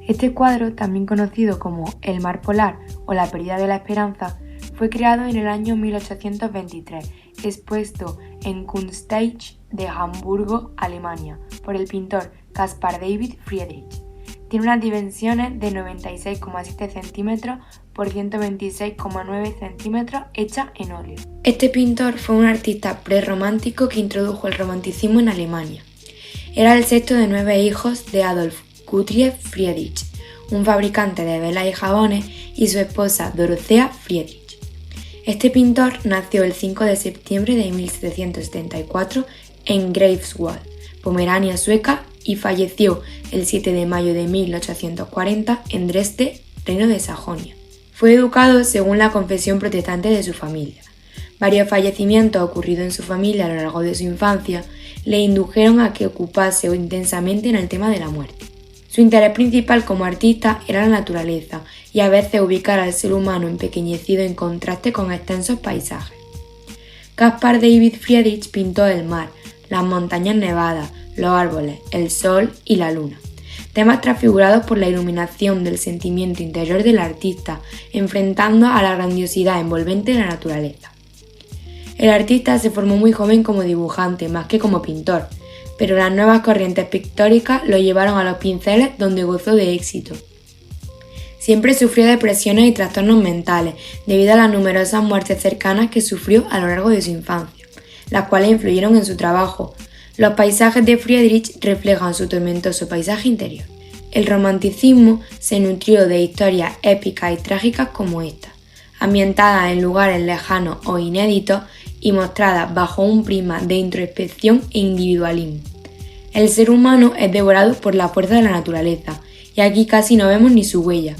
Este cuadro, también conocido como El mar polar o La pérdida de la esperanza, fue creado en el año 1823, expuesto en Kunstakademie de Hamburgo, Alemania, por el pintor Caspar David Friedrich. Tiene unas dimensiones de 96,7 centímetros por 126,9 centímetros, hecha en óleo. Este pintor fue un artista prerromántico que introdujo el romanticismo en Alemania. Era el sexto de 9 hijos de Adolf Gottlieb Friedrich, un fabricante de velas y jabones, y su esposa Dorothea Friedrich. Este pintor nació el 5 de septiembre de 1774 en Greifswald, Pomerania sueca, y falleció el 7 de mayo de 1840 en Dresde, Reino de Sajonia. Fue educado según la confesión protestante de su familia. Varios fallecimientos ocurridos en su familia a lo largo de su infancia le indujeron a que ocupase intensamente en el tema de la muerte. Su interés principal como artista era la naturaleza y a veces ubicar al ser humano empequeñecido en contraste con extensos paisajes. Caspar David Friedrich pintó el mar, las montañas nevadas, los árboles, el sol y la luna, temas transfigurados por la iluminación del sentimiento interior del artista, enfrentando a la grandiosidad envolvente de la naturaleza. El artista se formó muy joven como dibujante más que como pintor, pero las nuevas corrientes pictóricas lo llevaron a los pinceles, donde gozó de éxito. Siempre sufrió depresiones y trastornos mentales debido a las numerosas muertes cercanas que sufrió a lo largo de su infancia, las cuales influyeron en su trabajo. Los paisajes de Friedrich reflejan su tormentoso paisaje interior. El romanticismo se nutrió de historias épicas y trágicas como esta, ambientadas en lugares lejanos o inéditos y mostradas bajo un prisma de introspección e individualismo. El ser humano es devorado por la fuerza de la naturaleza, y aquí casi no vemos ni su huella.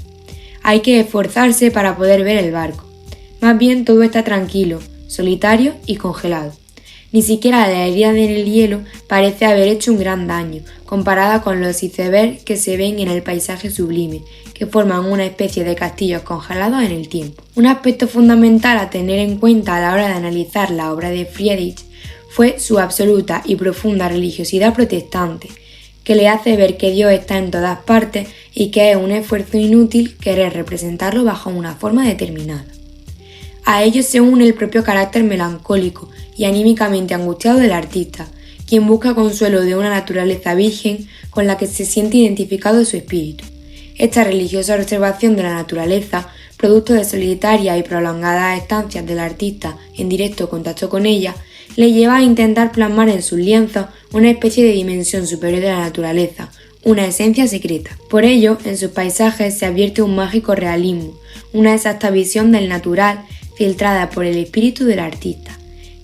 Hay que esforzarse para poder ver el barco. Más bien todo está tranquilo, solitario y congelado. Ni siquiera la herida en el hielo parece haber hecho un gran daño, comparada con los icebergs que se ven en el paisaje sublime, que forman una especie de castillos congelados en el tiempo. Un aspecto fundamental a tener en cuenta a la hora de analizar la obra de Friedrich fue su absoluta y profunda religiosidad protestante, que le hace ver que Dios está en todas partes y que es un esfuerzo inútil querer representarlo bajo una forma determinada. A ello se une el propio carácter melancólico y anímicamente angustiado del artista, quien busca consuelo de una naturaleza virgen con la que se siente identificado su espíritu. Esta religiosa observación de la naturaleza, producto de solitarias y prolongadas estancias del artista en directo contacto con ella, le lleva a intentar plasmar en sus lienzos una especie de dimensión superior de la naturaleza, una esencia secreta. Por ello, en sus paisajes se advierte un mágico realismo, una exacta visión del natural filtrada por el espíritu del artista,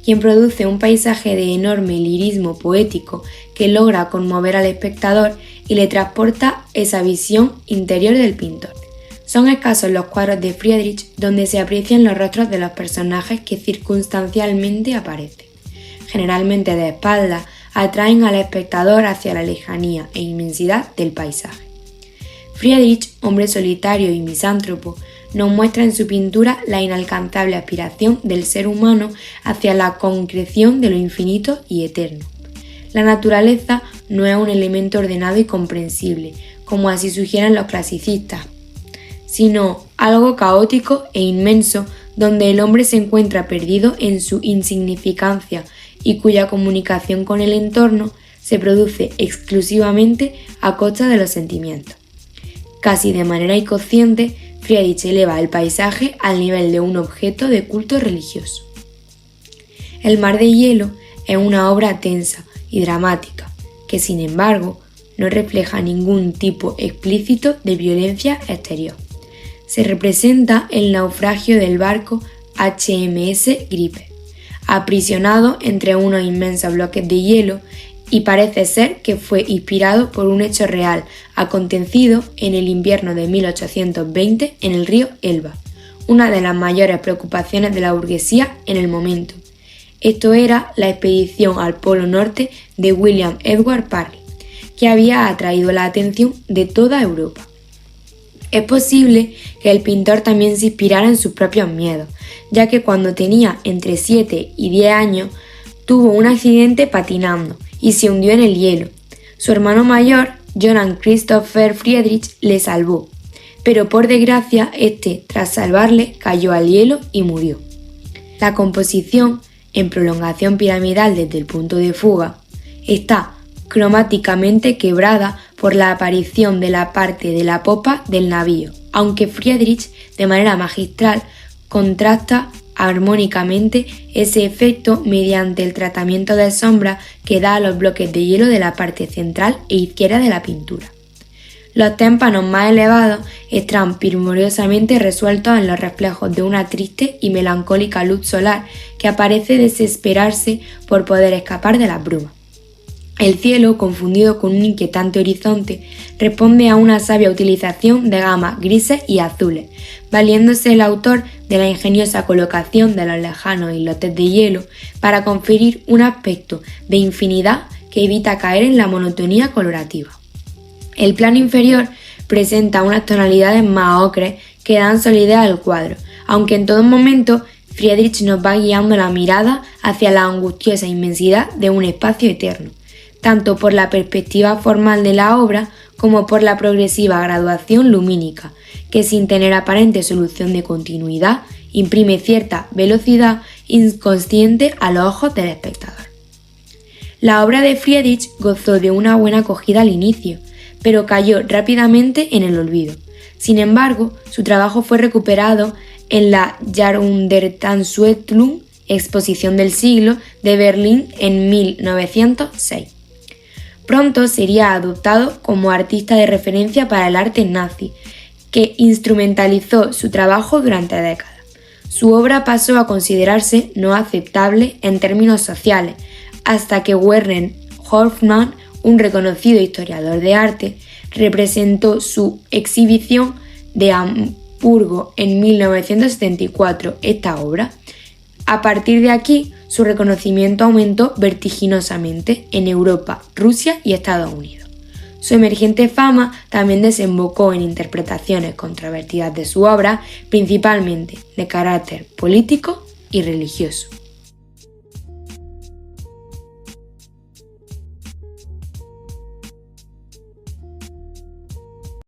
quien produce un paisaje de enorme lirismo poético que logra conmover al espectador y le transporta esa visión interior del pintor. Son escasos los cuadros de Friedrich donde se aprecian los rostros de los personajes que circunstancialmente aparecen. Generalmente de espaldas, atraen al espectador hacia la lejanía e inmensidad del paisaje. Friedrich, hombre solitario y misántropo, nos muestra en su pintura la inalcanzable aspiración del ser humano hacia la concreción de lo infinito y eterno. La naturaleza no es un elemento ordenado y comprensible, como así sugieren los clasicistas, sino algo caótico e inmenso donde el hombre se encuentra perdido en su insignificancia y cuya comunicación con el entorno se produce exclusivamente a costa de los sentimientos. Casi de manera inconsciente, Friedrich eleva el paisaje al nivel de un objeto de culto religioso. El mar de hielo es una obra tensa y dramática, que sin embargo no refleja ningún tipo explícito de violencia exterior. Se representa el naufragio del barco HMS Gripe, aprisionado entre unos inmensos bloques de hielo, y parece ser que fue inspirado por un hecho real acontecido en el invierno de 1820 en el río Elba, una de las mayores preocupaciones de la burguesía en el momento. Esto era la expedición al Polo Norte de William Edward Parry, que había atraído la atención de toda Europa. Es posible que el pintor también se inspirara en sus propios miedos, ya que cuando tenía entre 7 y 10 años tuvo un accidente patinando y se hundió en el hielo. Su hermano mayor, Johann Christopher Friedrich le salvó, pero por desgracia este, tras salvarle, cayó al hielo y murió. La composición, en prolongación piramidal desde el punto de fuga, está cromáticamente quebrada por la aparición de la parte de la popa del navío, aunque Friedrich, de manera magistral, contrasta armónicamente ese efecto mediante el tratamiento de sombra que da a los bloques de hielo de la parte central e izquierda de la pintura. Los témpanos más elevados están primorosamente resueltos en los reflejos de una triste y melancólica luz solar que parece desesperarse por poder escapar de las brumas. El cielo, confundido con un inquietante horizonte, responde a una sabia utilización de gamas grises y azules, valiéndose el autor de la ingeniosa colocación de los lejanos islotes de hielo para conferir un aspecto de infinidad que evita caer en la monotonía colorativa. El plano inferior presenta unas tonalidades más ocres que dan solidez al cuadro, aunque en todo momento Friedrich nos va guiando la mirada hacia la angustiosa inmensidad de un espacio eterno, tanto por la perspectiva formal de la obra como por la progresiva graduación lumínica, que sin tener aparente solución de continuidad, imprime cierta velocidad inconsciente a los ojos del espectador. La obra de Friedrich gozó de una buena acogida al inicio, pero cayó rápidamente en el olvido. Sin embargo, su trabajo fue recuperado en la Jahrhundertausstellung, exposición del siglo, de Berlín en 1906. Pronto sería adoptado como artista de referencia para el arte nazi, que instrumentalizó su trabajo durante décadas. Su obra pasó a considerarse no aceptable en términos sociales, hasta que Werner Hofmann, un reconocido historiador de arte, representó su exhibición de Hamburgo en 1974 esta obra. A partir de aquí, su reconocimiento aumentó vertiginosamente en Europa, Rusia y Estados Unidos. Su emergente fama también desembocó en interpretaciones controvertidas de su obra, principalmente de carácter político y religioso.